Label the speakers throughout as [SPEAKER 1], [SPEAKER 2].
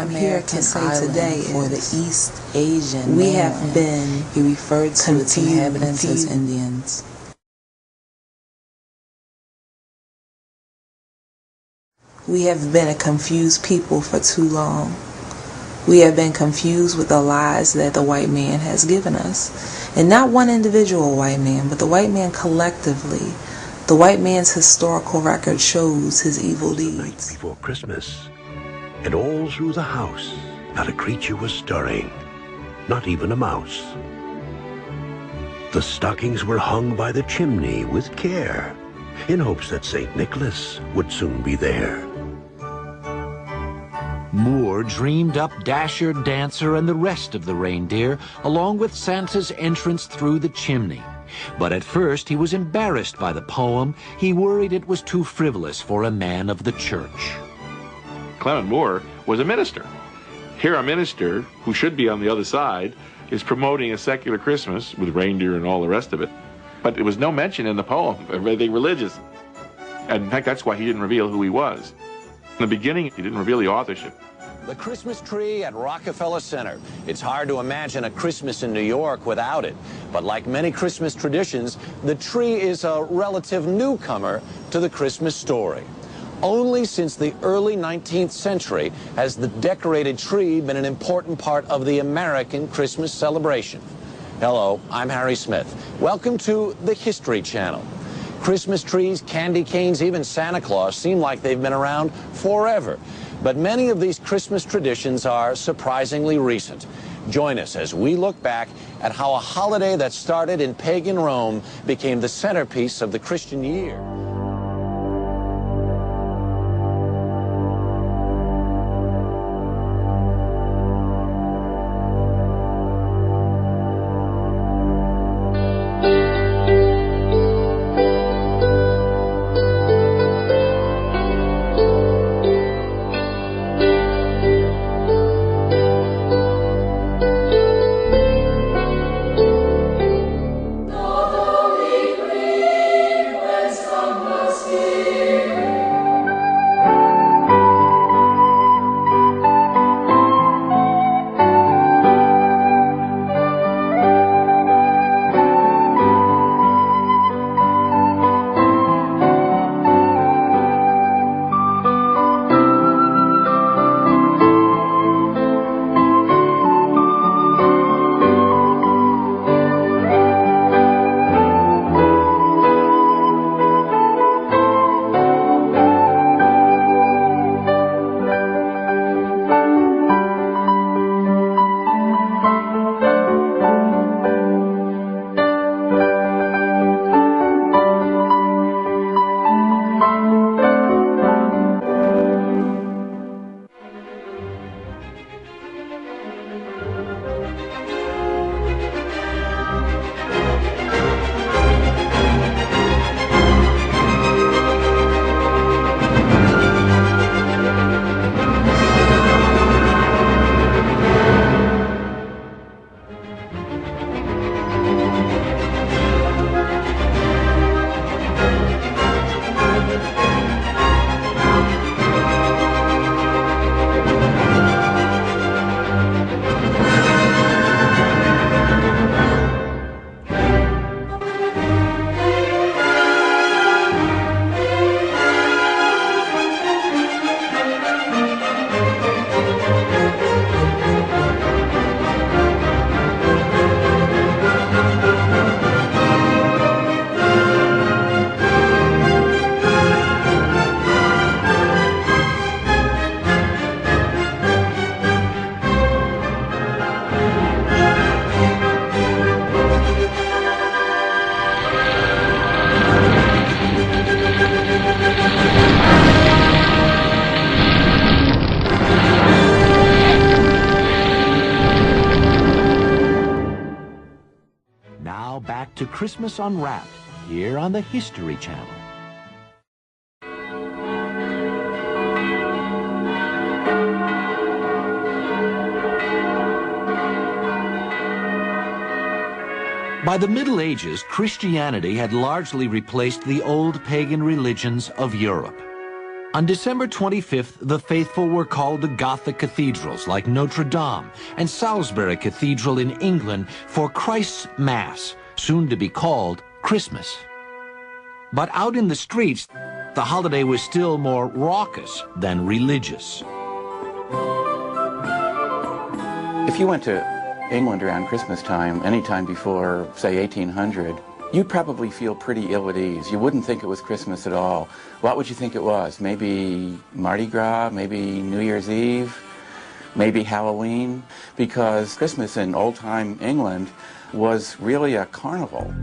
[SPEAKER 1] I'm here to say today for the East Asian we have been, he referred to its inhabitants as Indians. We have been a confused people for too long. We have been confused with the lies that the white man has given us. And not one individual white man, but the white man collectively. The white man's historical record shows his evil deeds.
[SPEAKER 2] The night before Christmas, and all through the house, not a creature was stirring, not even a mouse. The stockings were hung by the chimney with care, in hopes that St. Nicholas would soon be there.
[SPEAKER 3] Moore dreamed up Dasher, Dancer, and the rest of the reindeer, along with Santa's entrance through the chimney. But at first he was embarrassed by the poem. He worried it was too frivolous for a man of the church.
[SPEAKER 4] Clement Moore was a minister. Here a minister, who should be on the other side, is promoting a secular Christmas with reindeer and all the rest of it. But there was no mention in the poem of anything religious. And in fact, that's why he didn't reveal who he was. In the beginning, he didn't reveal the authorship.
[SPEAKER 5] The Christmas tree at Rockefeller Center. It's hard to imagine a Christmas in New York without it. But like many Christmas traditions, the tree is a relative newcomer to the Christmas story. Only since the early 19th century has the decorated tree been an important part of the American Christmas celebration. Hello, I'm Harry Smith. Welcome to the History Channel. Christmas trees, candy canes, even Santa Claus seem like they've been around forever. But many of these Christmas traditions are surprisingly recent. Join us as we look back at how a holiday that started in pagan Rome became the centerpiece of the Christian year.
[SPEAKER 3] Back to Christmas Unwrapped, here on the History Channel. By the Middle Ages, Christianity had largely replaced the old pagan religions of Europe. On December 25th, the faithful were called to Gothic cathedrals like Notre Dame and Salisbury Cathedral in England for Christ's Mass, soon to be called Christmas. But out in the streets, the holiday was still more raucous than religious.
[SPEAKER 6] If you went to England around Christmas time, any time before, say, 1800, you'd probably feel pretty ill at ease. You wouldn't think it was Christmas at all. What would you think it was? Maybe Mardi Gras, maybe New Year's Eve, maybe Halloween? Because Christmas in old-time England was really a carnival.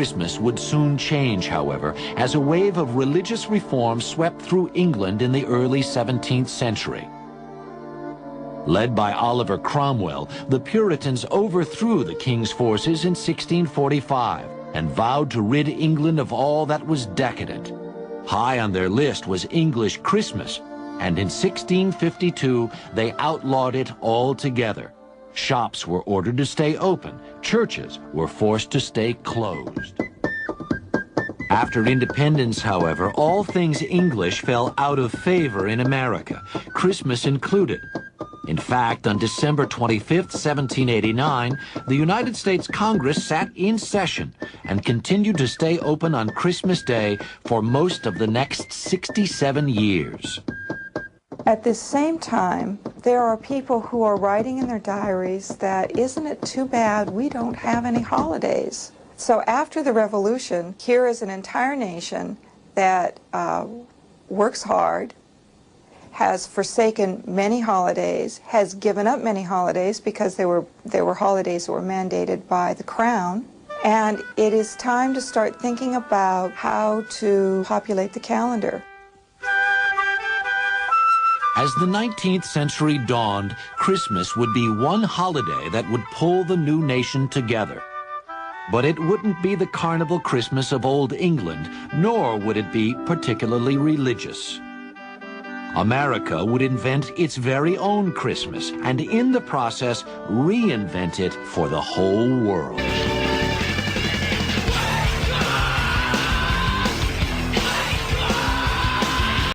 [SPEAKER 3] Christmas would soon change, however, as a wave of religious reform swept through England in the early 17th century. Led by Oliver Cromwell, the Puritans overthrew the king's forces in 1645 and vowed to rid England of all that was decadent. High on their list was English Christmas, and in 1652 they outlawed it altogether. Shops were ordered to stay open. Churches were forced to stay closed. After independence, however, all things English fell out of favor in America, Christmas included. In fact, on December 25, 1789, the United States Congress sat in session and continued to stay open on Christmas Day for most of the next 67 years.
[SPEAKER 7] At this same time, There are people who are writing in their diaries that, isn't it too bad we don't have any holidays? So after the revolution, here is an entire nation that works hard, has forsaken many holidays, has given up many holidays because they were holidays that were mandated by the crown, and it is time to start thinking about how to populate the calendar.
[SPEAKER 3] As the 19th century dawned, Christmas would be one holiday that would pull the new nation together. But it wouldn't be the carnival Christmas of old England, nor would it be particularly religious. America would invent its very own Christmas, and in the process, reinvent it for the whole world.